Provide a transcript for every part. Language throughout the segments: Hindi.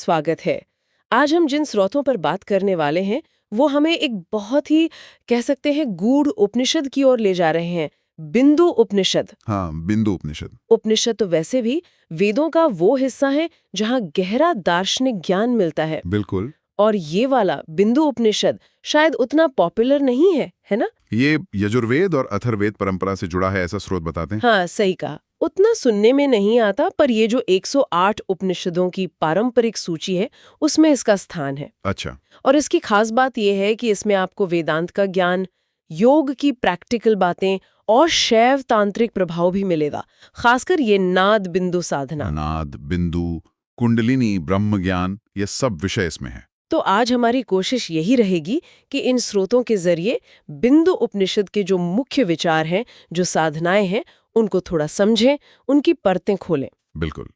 स्वागत है। आज हम जिन स्रोतों पर बात करने वाले हैं वो हमें एक बहुत ही कह सकते हैं गूढ़ उपनिषद की ओर ले जा रहे हैं। बिंदु उपनिषद। हाँ, बिंदु उपनिषद। उपनिषद तो वैसे भी वेदों का वो हिस्सा है जहाँ गहरा दार्शनिक ज्ञान मिलता है। बिल्कुल। और ये वाला बिंदु उपनिषद शायद उतना पॉपुलर नहीं है, है ना? ये यजुर्वेद और अथर्ववेद परंपरा से जुड़ा है, ऐसा स्रोत बताते हैं। हाँ, सही कहा। उतना सुनने में नहीं आता, पर ये जो 108 उपनिषदों की पारंपरिक सूची है उसमें इसका स्थान है। अच्छा। और इसकी खास बात यह है कि इसमें आपको वेदांत का ज्ञान, योग की प्रैक्टिकल बातें और शैव तांत्रिक प्रभाव भी मिलेगा। खासकर ये नाद बिंदु साधना। नाद, बिंदु, कुंडलिनी, ब्रह्म ज्ञान, ये सब विषय इसमें है। तो आज हमारी कोशिश यही रहेगी कि इन स्रोतों के जरिए बिंदु उपनिषद के जो मुख्य विचार हैं, जो साधनाएं हैं, उनको थोड़ा समझें, उनकी परतें खोलें। बिल्कुल।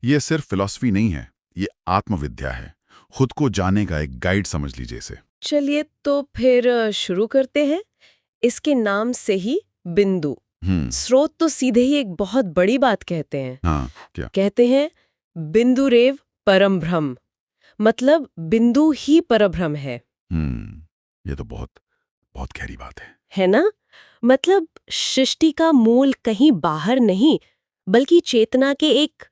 ये सिर्फ फिलॉसफी नहीं है, ये आत्मविद्या है। खुद को जाने का एक गाइड समझ लीजिए इसे। चलिए तो फिर शुरू करते हैं। इसके नाम से ही बिंदु। स्रोत तो सीधे ही एक बहुत बड़ी बात कहते हैं। हाँ, क्या कहते हैं बिंदुरेव परम ब्रह्म, मतलब बिंदु ही परब्रह्म है। ये तो बहुत बहुत गहरी बात है ना? मतलब सृष्टि का मूल कहीं बाहर नहीं, बल्कि चेतना के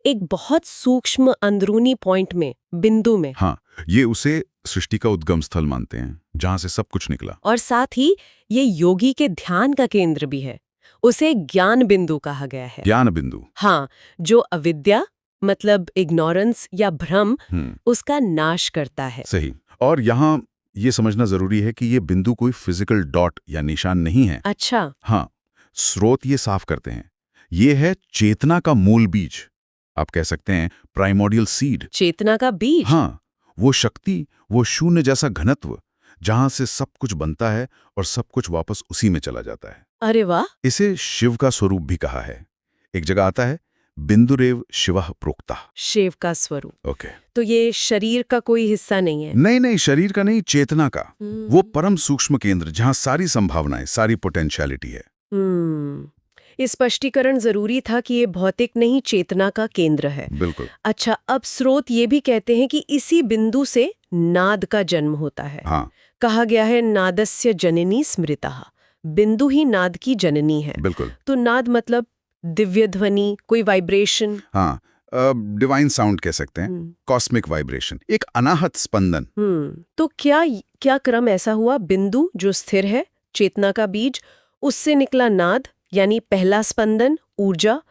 एक बहुत सूक्ष्म अंदरूनी पॉइंट में, बिंदु में। हाँ, ये उसे सृष्टि का उद्गम स्थल मानते हैं, जहां से सब कुछ निकला। और साथ ही ये योगी के ध्यान का केंद्र भी है। उसे ज्ञान बिंदु कहा गया है। ज्ञान बिंदु। हाँ, जो अविद्या मतलब इग्नोरेंस या भ्रम, उसका नाश करता है। सही। और यहाँ ये समझना जरूरी है कि ये बिंदु कोई फिजिकल डॉट या निशान नहीं है। अच्छा। हाँ, स्रोत ये साफ करते हैं, ये है चेतना का मूल बीज। आप कह सकते हैं प्राइमोडियल सीड। चेतना का बीज? हाँ, वो शक्ति, वो शून्य जैसा घनत्व, जहां से सब कुछ बनता है और सब कुछ वापस उसी में चला जाता है। अरे वाह! इसे शिव का स्वरूप भी कहा है। एक जगह आता है बिंदुरेव शिवः प्रोक्ता। शिव का स्वरूप। ओके। तो ये शरीर का कोई हिस्सा नहीं है? नहीं, शरीर का नहीं, चेतना का। वो परम सूक्ष्म केंद्र जहां सारी संभावनाएं, सारी पोटेंशियलिटी है। ये स्पष्टीकरण जरूरी था कि ये भौतिक नहीं, चेतना का केंद्र है। बिल्कुल। अच्छा, अब स्रोत ये भी कहते हैं कि इसी बिंदु से नाद का जन्म होता है। हाँ। कहा गया है नादस्य जननी स्मृतः, बिंदु ही नाद की जननी है। बिल्कुल। तो नाद मतलब दिव्य ध्वनि, कोई वाइब्रेशन। हाँ, डिवाइन साउंड कह सकते हैं, कॉस्मिक वाइब्रेशन, एक अनाहत स्पंदन। तो क्या क्रम ऐसा हुआ? बिंदु जो स्थिर है, चेतना का बीज, उससे निकला नाद यानी पहला स्पंदन, ऊर्जा,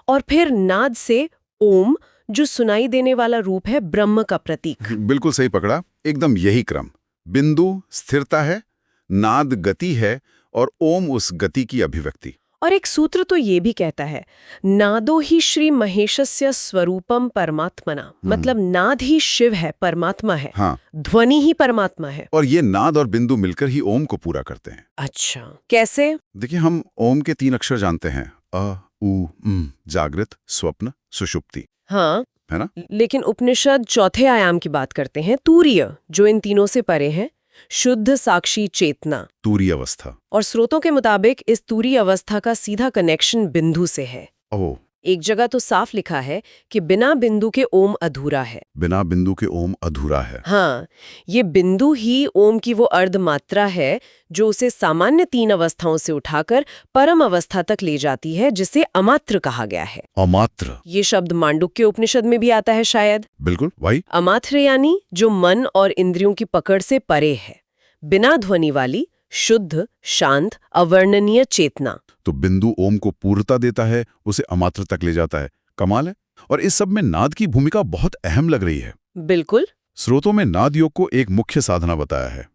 और फिर नाद से ओम जो सुनाई देने वाला रूप है, ब्रह्म का प्रतीक। बिल्कुल सही पकड़ा, एकदम यही क्रम। बिंदु स्थिरता है, नाद गति है, और ओम उस गति की अभिव्यक्ति। और एक सूत्र तो ये भी कहता है नादो ही श्री महेशस्य स्वरूपम परमात्मना, मतलब नाद ही शिव है, परमात्मा है। हाँ। ध्वनि ही परमात्मा है। और ये नाद और बिंदु मिलकर ही ओम को पूरा करते हैं। अच्छा, कैसे? देखिए, हम ओम के 3 अक्षर जानते हैं, अ, उ, जागृत, स्वप्न, सुषुप्ति। हाँ, है ना? लेकिन उपनिषद चौथे आयाम की बात करते हैं, तूर्य, जो इन तीनों से परे है, शुद्ध साक्षी चेतना, तूरी अवस्था। और स्रोतों के मुताबिक इस तूरी अवस्था का सीधा कनेक्शन बिंदु से है। ओह। एक जगह तो साफ लिखा है कि बिना बिंदु के ओम अधूरा है। बिना बिंदु के ओम अधूरा है। हाँ, ये बिंदु ही ओम की वो अर्ध मात्रा है जो उसे सामान्य 3 अवस्थाओं से उठाकर परम अवस्था तक ले जाती है, जिसे अमात्र कहा गया है। अमात्र। ये शब्द मांडुक्य उपनिषद में भी आता है शायद। बिल्कुल, वही। अमात्र यानी जो मन और इंद्रियों की पकड़ से परे है, बिना ध्वनि वाली, शुद्ध, शांत, अवर्णनीय चेतना। तो बिंदु ओम को पूर्णता देता है, उसे अमात्र तक ले जाता है। कमाल है। और इस सब में नाद की भूमिका बहुत अहम लग रही है। बिल्कुल। स्रोतों में नाद योग को एक मुख्य साधना बताया है।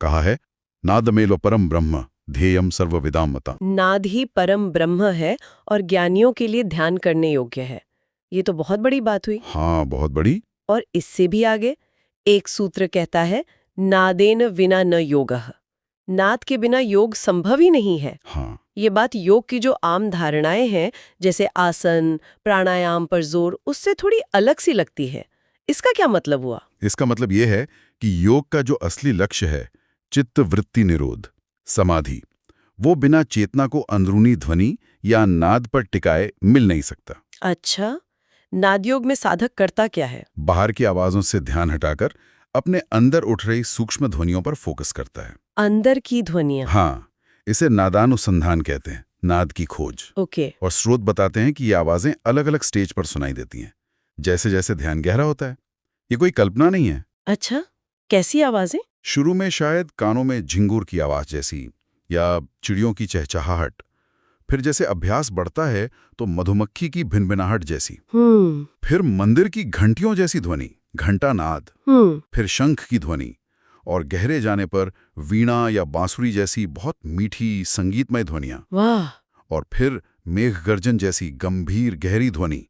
कहा है नादमेव परम ब्रह्म ध्येयम सर्वविदाम मता। नाद ही परम ब्रह्म है और ज्ञानियों के लिए ध्यान करने योग्य है। ये तो बहुत बड़ी बात हुई। हाँ, बहुत बड़ी। और इससे भी आगे एक सूत्र कहता है नादेन विना न योगः, नाद के बिना योग संभव ही नहीं है। हाँ। ये बात योग की जो आम धारणाएं हैं, जैसे आसन, प्राणायाम पर जोर, उससे थोड़ी अलग सी लगती है। इसका क्या मतलब हुआ? इसका मतलब ये है कि योग का जो असली लक्ष्य है, चित्त वृत्ति निरोध, समाधि, वो बिना चेतना को अंदरूनी ध्वनि या नाद पर टिकाए मिल नहीं सकता। अच्छा, नादयोग में साधक करता क्या है? बाहर की आवाजों से ध्यान हटाकर अपने अंदर उठ रही सूक्ष्म ध्वनियों पर फोकस करता है। अंदर की ध्वनियां। हाँ, इसे नादानुसंधान कहते हैं, नाद की खोज। ओके। और स्रोत बताते हैं कि ये आवाजें अलग अलग स्टेज पर सुनाई देती हैं, जैसे जैसे ध्यान गहरा होता है। ये कोई कल्पना नहीं है। अच्छा, कैसी आवाजें? शुरू में शायद कानों में झिंगुर की आवाज जैसी या चिड़ियों की चहचहाहट। फिर जैसे अभ्यास बढ़ता है तो मधुमक्खी की भिनभिनाहट जैसी। फिर मंदिर की घंटियों जैसी ध्वनि, घंटा नाद। फिर शंख की ध्वनि, और गहरे जाने पर वीणा या बांसुरी जैसी बहुत मीठी संगीतमय ध्वनियां। वाह। और फिर मेघ गर्जन जैसी गंभीर गहरी ध्वनि।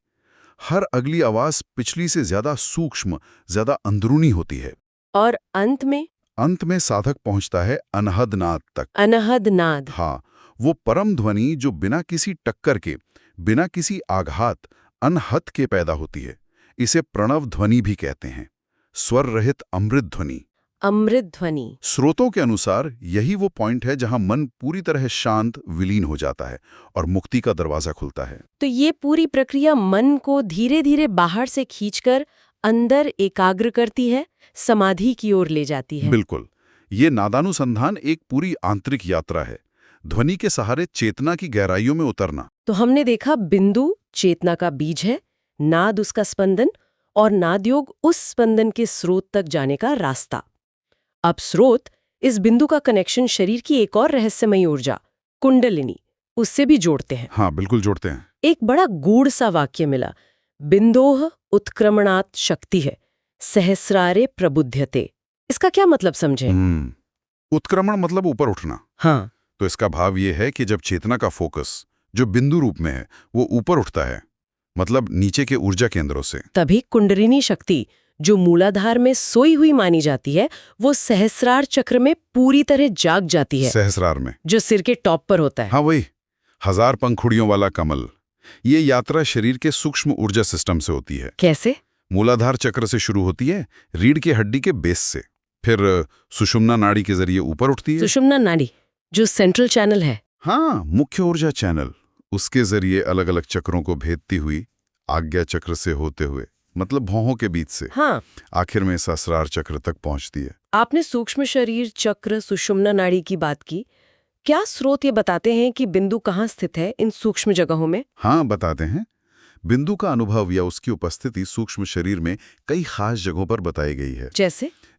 हर अगली आवाज पिछली से ज्यादा सूक्ष्म, ज्यादा अंदरूनी होती है। और अंत में साधक पहुंचता है अनहद नाद तक। अनहद नाद। हाँ, वो परम ध्वनि जो बिना किसी टक्कर के, बिना किसी आघात, अनहद के पैदा होती है। इसे प्रणव ध्वनि भी कहते हैं, स्वर रहित अमृत ध्वनि। अमृत ध्वनि। स्रोतों के अनुसार यही वो पॉइंट है जहां मन पूरी तरह शांत, विलीन हो जाता है और मुक्ति का दरवाजा खुलता है। तो ये पूरी प्रक्रिया मन को धीरे धीरे बाहर से खींचकर अंदर एकाग्र करती है, समाधि की ओर ले जाती है। बिल्कुल। ये नादानुसंधान एक पूरी आंतरिक यात्रा है, ध्वनि के सहारे चेतना की गहराइयों में उतरना। तो हमने देखा बिंदु चेतना का बीज है, नाद उसका स्पंदन, और नादयोग उस स्पंदन के स्रोत तक जाने का रास्ता। अब स्रोत, इस बिंदु का कनेक्शन शरीर की एक और रहस्यमयी ऊर्जा, कुंडलिनी, उससे भी जोड़ते हैं। हाँ, बिल्कुल जोड़ते हैं। एक बड़ा गूढ़ सा वाक्य मिला, बिंदोह उत्क्रमणात् शक्ति है, सहस्रारे प्रबुध्यते। इसका क्या मतलब समझे? उत्क्रमण मतलब ऊपर उठना। हाँ। तो इसका भाव ये है कि जब चेतना का फोकस, जो बिंदु रूप में है, वो ऊपर उठता है, मतलब नीचे के ऊर्जा केंद्रों से, तभी कुंडलिनी शक्ति, जो मूलाधार में सोई हुई मानी जाती है, वो सहस्रार चक्र में पूरी तरह जाग जाती है। सहस्रार में, जो सिर के टॉप पर होता है। हाँ, वही 1000 पंखुड़ियों वाला कमल। ये यात्रा शरीर के सूक्ष्म ऊर्जा सिस्टम से होती है। कैसे? मूलाधार चक्र से शुरू होती है, रीढ़ की हड्डी के बेस से, फिर सुषुम्ना नाड़ी के जरिए ऊपर उठती है। सुषुम्ना नाड़ी, जो सेंट्रल चैनल है। हाँ, मुख्य ऊर्जा चैनल। उसके जरिए अलग अलग चक्रों को भेदती हुई आज्ञा चक्र से होते हुए, मतलब भौहों के बीच से, हाँ, आखिर में सहस्रार चक्र तक पहुंचती है। आपने सूक्ष्म शरीर चक्र, सुषुम्ना नाड़ी की बात की। क्या स्रोत ये बताते हैं कि बिंदु कहाँ स्थित है इन सूक्ष्म जगहों में? हाँ, बताते हैं। बिंदु का अनुभव या उसकी उपस्थिति सूक्ष्म शरीर में कई खास जगहों पर बताई गई है।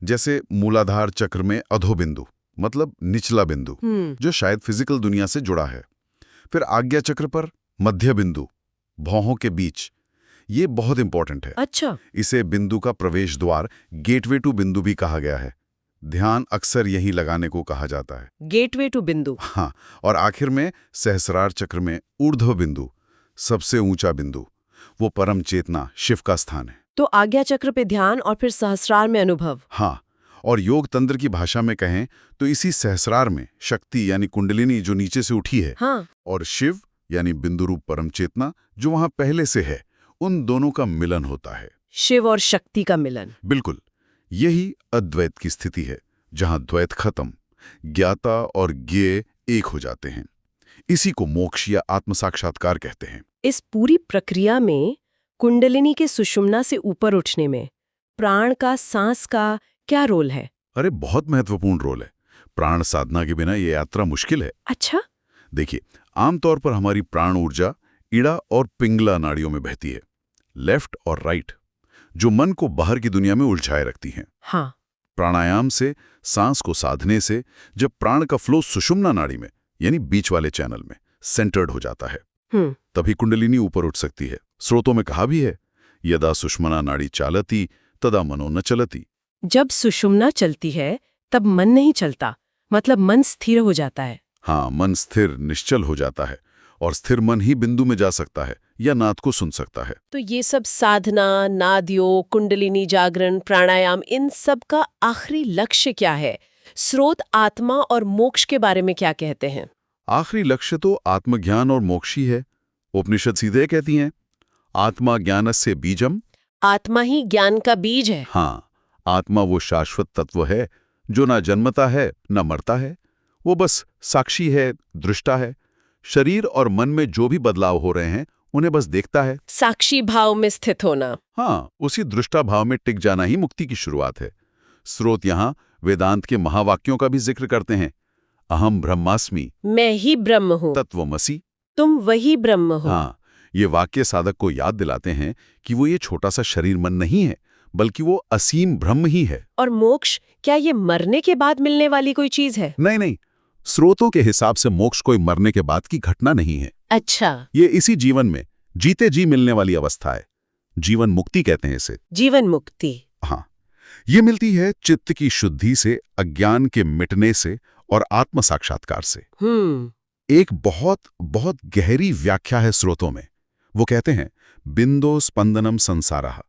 जैसे मूलाधार चक्र में अधोबिंदु, मतलब निचला बिंदु, जो शायद फिजिकल दुनिया से जुड़ा है। फिर आज्ञा चक्र पर मध्य बिंदु, भौहों के बीच। ये बहुत इंपॉर्टेंट है। अच्छा। इसे बिंदु का प्रवेश द्वार, गेटवे टू बिंदु भी कहा गया है। ध्यान अक्सर यही लगाने को कहा जाता है, गेटवे टू बिंदु। हाँ। और आखिर में सहस्रार चक्र में ऊर्ध्व बिंदु, सबसे ऊंचा बिंदु, वो परम चेतना, शिव का स्थान है। तो आज्ञा चक्र पे ध्यान और फिर सहस्रार में अनुभव। हाँ, और योग तंत्र की भाषा में कहें तो इसी सहस्रार में शक्ति यानी कुंडलिनी जो नीचे से उठी है, हाँ, और शिव यानी बिंदु रूप परम चेतना जो वहां पहले से है, उन दोनों का मिलन होता है। शिव और शक्ति का मिलन। बिल्कुल। यही अद्वैत की स्थिति है, जहां द्वैत खत्म, ज्ञाता और ज्ञेय एक हो जाते हैं। इसी को मोक्ष या आत्म साक्षात्कार कहते हैं। इस पूरी प्रक्रिया में कुंडलिनी के सुषुम्ना से ऊपर उठने में प्राण का, सांस का क्या रोल है? अरे, बहुत महत्वपूर्ण रोल है। प्राण साधना के बिना ये यात्रा मुश्किल है। अच्छा। देखिए, आमतौर पर हमारी प्राण ऊर्जा इड़ा और पिंगला नाड़ियों में बहती है, लेफ्ट और राइट, जो मन को बाहर की दुनिया में उलझाए रखती हैं। हाँ। प्राणायाम से, सांस को साधने से, जब प्राण का फ्लो सुषुम्ना नाड़ी में, यानी बीच वाले चैनल में सेंटर्ड हो जाता है, तभी कुंडलिनी ऊपर उठ सकती है। स्रोतों में कहा भी है, यदा सुषुम्ना नाड़ी चालती तदा मनो न चलती। जब सुषुम्ना चलती है तब मन नहीं चलता, मतलब मन स्थिर हो जाता है। हाँ, मन स्थिर, निश्चल हो जाता है, और स्थिर मन ही बिंदु में जा सकता है या नाद को सुन सकता है। तो ये सब साधना, नादयोग, कुंडलिनी जागरण, प्राणायाम, इन सब का आखिरी लक्ष्य क्या है? स्रोत आत्मा और मोक्ष के बारे में क्या कहते हैं? आखिरी लक्ष्य तो आत्मज्ञान और मोक्ष ही है। उपनिषद सीधे कहती हैं, आत्मा ज्ञानस्य बीजम। आत्मा ही ज्ञान का बीज है। हाँ, आत्मा वो शाश्वत तत्व है जो ना जन्मता है न मरता है। वो बस साक्षी है, दृष्टा है। शरीर और मन में जो भी बदलाव हो रहे हैं उन्हें बस देखता है। साक्षी भाव में स्थित होना। हाँ, उसी दृष्टा भाव में टिक जाना ही मुक्ति की शुरुआत है। स्रोत यहाँ वेदांत के महावाक्यों का भी जिक्र करते हैं। अहम ब्रह्मास्मि, मैं ही ब्रह्म हूँ, तत्वमसि, तुम वही ब्रह्म हो। हाँ, ये वाक्य साधक को याद दिलाते हैं कि वो ये छोटा सा शरीर मन नहीं है, बल्कि वो असीम ब्रह्म ही है। और मोक्ष, क्या ये मरने के बाद मिलने वाली कोई चीज है? नहीं नहीं, स्रोतों के हिसाब से मोक्ष कोई मरने के बाद की घटना नहीं है। अच्छा, ये इसी जीवन में जीते जी मिलने वाली अवस्था है। जीवन मुक्ति कहते हैं इसे। जीवन मुक्ति। हाँ, ये मिलती है चित्त की शुद्धि से, अज्ञान के मिटने से और आत्म साक्षात्कार से। एक बहुत बहुत गहरी व्याख्या है स्रोतों में। वो कहते हैं, बिंदो स्पंदनम संसारः,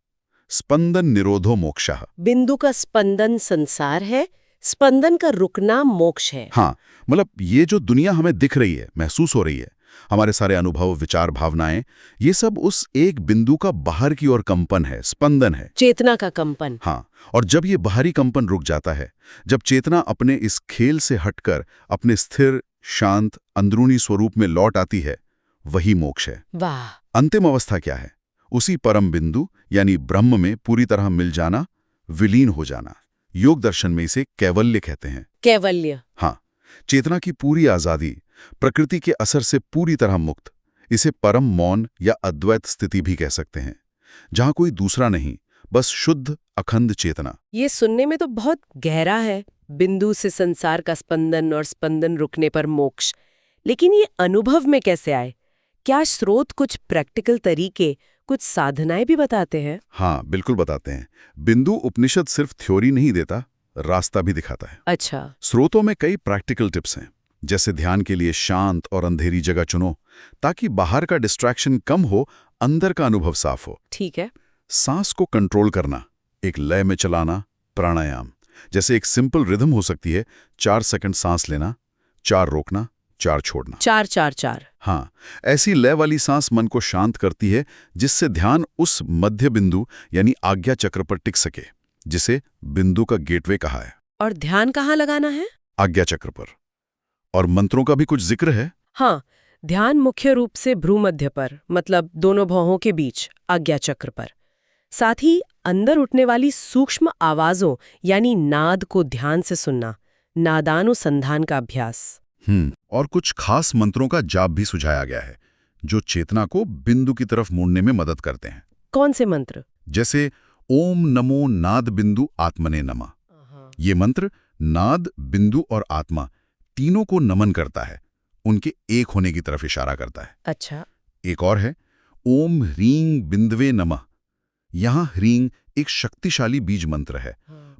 स्पंदन निरोधो मोक्षः। बिंदु का स्पंदन संसार है, स्पंदन का रुकना मोक्ष है। हाँ, मतलब ये जो दुनिया हमें दिख रही है, महसूस हो रही है, हमारे सारे अनुभव, विचार, भावनाएं, ये सब उस एक बिंदु का बाहर की ओर कंपन है, स्पंदन है। चेतना का कंपन। हाँ, और जब ये बाहरी कंपन रुक जाता है, जब चेतना अपने इस खेल से हटकर अपने स्थिर, शांत, अंदरूनी स्वरूप में लौट आती है, वही मोक्ष है। वाह। अंतिम अवस्था क्या है? उसी परम बिंदु यानी ब्रह्म में पूरी तरह मिल जाना, विलीन हो जाना। योग दर्शन में इसे कैवल्य कहते हैं। कैवल्य। हाँ, चेतना की पूरी आजादी, प्रकृति के असर से पूरी तरह मुक्त। इसे परम मौन या अद्वैत स्थिति भी कह सकते हैं, जहां कोई दूसरा नहीं, बस शुद्ध अखंड चेतना। ये सुनने में तो बहुत गहरा है, बिंदु से संसार का स्पंदन और स्पंदन रुकने पर मोक्ष। लेकिन ये अनुभव में कैसे आए? क्या स्रोत कुछ प्रैक्टिकल तरीके, कुछ साधनाएं भी बताते हैं? हाँ, बिल्कुल बताते हैं। बिंदु उपनिषद सिर्फ थ्योरी नहीं देता, रास्ता भी दिखाता है। अच्छा। स्रोतों में कई प्रैक्टिकल टिप्स हैं, जैसे ध्यान के लिए शांत और अंधेरी जगह चुनो, ताकि बाहर का डिस्ट्रैक्शन कम हो, अंदर का अनुभव साफ हो। ठीक है। सांस को कंट्रोल करना, एक लय में चलाना, प्राणायाम। जैसे एक सिंपल रिदम हो सकती है, 4 सेकंड सांस लेना, 4 रोकना, 4 छोड़ना। 4-4-4। हाँ, ऐसी लय वाली सांस मन को शांत करती है, जिससे ध्यान उस मध्य बिंदु यानी आज्ञा चक्र पर टिक सके, जिसे बिंदु का गेटवे कहा है। और ध्यान कहाँ लगाना है? आज्ञा चक्र पर। और मंत्रों का भी कुछ जिक्र है। हाँ, ध्यान मुख्य रूप से भ्रूमध्य पर, मतलब दोनों भौहों के बीच, आज्ञा चक्र पर। साथ ही अंदर उठने वाली सूक्ष्म आवाजों यानी नाद को ध्यान से सुनना, नादानुसंधान का अभ्यास। और कुछ खास मंत्रों का जाप भी सुझाया गया है, जो चेतना को बिंदु की तरफ मोड़ने में मदद करते हैं। कौन से मंत्र? जैसे ओम नमो नाद बिंदु आत्मने नमः। ये मंत्र नाद, बिंदु और आत्मा तीनों को नमन करता है, उनके एक होने की तरफ इशारा करता है। अच्छा। एक और है ओम ह्रीं बिंदवे नमः। यहाँ ह्रीं एक शक्तिशाली बीज मंत्र है,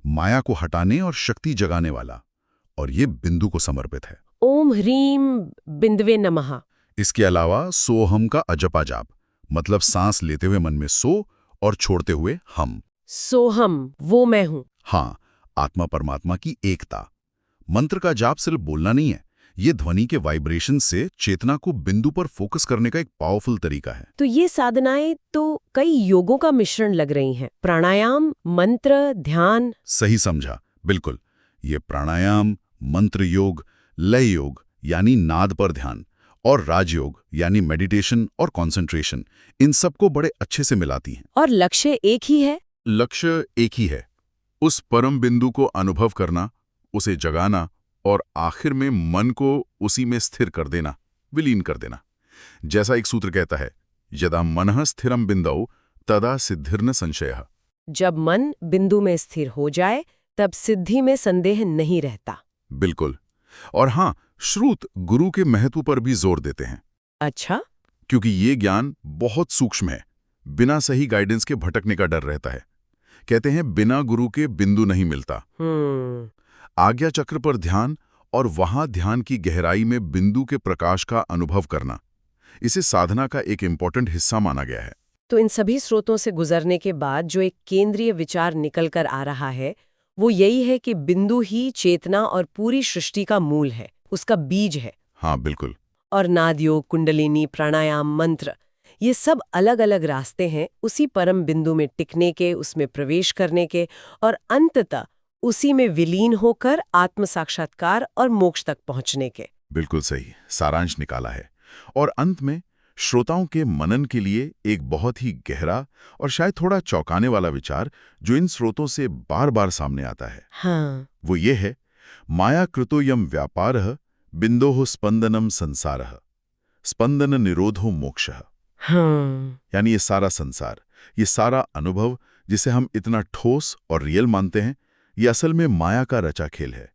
माया को हटाने और शक्ति जगाने वाला, और ये बिंदु को समर्पित है। ओम ह्रीं बिंदवे नमः। इसके अलावा सोहम का अजपा जाप, मतलब सांस लेते हुए मन में सो और छोड़ते हुए हम। सोहम, वो मैं हूं। हाँ, आत्मा परमात्मा की एकता। मंत्र का जाप सिर्फ बोलना नहीं है, ये ध्वनि के वाइब्रेशन से चेतना को बिंदु पर फोकस करने का एक पावरफुल तरीका है। तो ये साधनाएं तो कई योगों का मिश्रण लग रही हैं। प्राणायाम, मंत्र, ध्यान। सही समझा, बिल्कुल। ये प्राणायाम, मंत्र योग, लय योग यानी नाद पर ध्यान, और राजयोग यानी मेडिटेशन और कंसंट्रेशन, इन सबको बड़े अच्छे से मिलाती हैं। और लक्ष्य एक ही है? लक्ष्य एक ही है, उस परम बिंदु को अनुभव करना, उसे जगाना और आखिर में मन को उसी में स्थिर कर देना, विलीन कर देना। जैसा एक सूत्र कहता है, यदा मनः स्थिरम बिंदौ तदा सिद्धिर्न संशयः। जब मन बिंदु में स्थिर हो जाए, तब सिद्धि में संदेह नहीं रहता। बिल्कुल। और हाँ, श्रुत गुरु के महत्व पर भी जोर देते हैं। अच्छा। क्योंकि ये ज्ञान बहुत सूक्ष्म है, बिना सही गाइडेंस के भटकने का डर रहता है। कहते हैं बिना गुरु के बिंदु नहीं मिलता। आज्ञा चक्र पर ध्यान और वहां ध्यान की गहराई में बिंदु के प्रकाश का अनुभव करना, इसे साधना का एक इम्पोर्टेंट हिस्सा माना गया है। तो इन सभी स्रोतों से गुजरने के बाद जो एक केंद्रीय विचार निकल कर आ रहा है, वो यही है कि बिंदु ही चेतना और पूरी सृष्टि का मूल है, उसका बीज है। हाँ, बिल्कुल। और नाद योग, कुंडलिनी, प्राणायाम, मंत्र, ये सब अलग अलग रास्ते हैं उसी परम बिंदु में टिकने के, उसमें प्रवेश करने के, और अंततः उसी में विलीन होकर आत्म साक्षात्कार और मोक्ष तक पहुंचने के। बिल्कुल सही सारांश निकाला है। और अंत में श्रोताओं के मनन के लिए एक बहुत ही गहरा और शायद थोड़ा चौंकाने वाला विचार जो इन स्रोतों से बार बार सामने आता है, हाँ, वो ये है, माया कृतोयम व्यापारः बिंदोः स्पंदनम संसारः स्पंदन निरोधो मोक्षः। हाँ, यानी ये सारा संसार, ये सारा अनुभव जिसे हम इतना ठोस और रियल मानते हैं, ये असल में माया का रचा खेल है।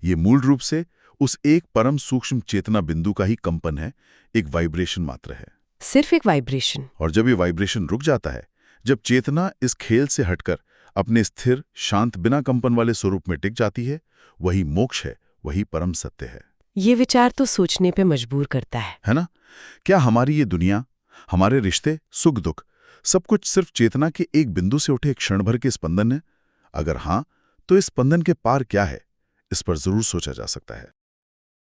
ये मूल रूप से उस एक परम सूक्ष्म चेतना बिंदु का ही कंपन है, एक वाइब्रेशन मात्र है। सिर्फ एक वाइब्रेशन। और जब ये वाइब्रेशन रुक जाता है, जब चेतना इस खेल से हटकर अपने स्थिर, शांत, बिना कंपन वाले स्वरूप में टिक जाती है, वही मोक्ष है, वही परम सत्य है। ये विचार तो सोचने पे मजबूर करता है ना? क्या हमारी ये दुनिया, हमारे रिश्ते, सुख दुख, सब कुछ सिर्फ चेतना के एक बिंदु से उठे एक क्षण भर के स्पंदन है? अगर हाँ, तो इस स्पंदन के पार क्या है? इस पर जरूर सोचा जा सकता है।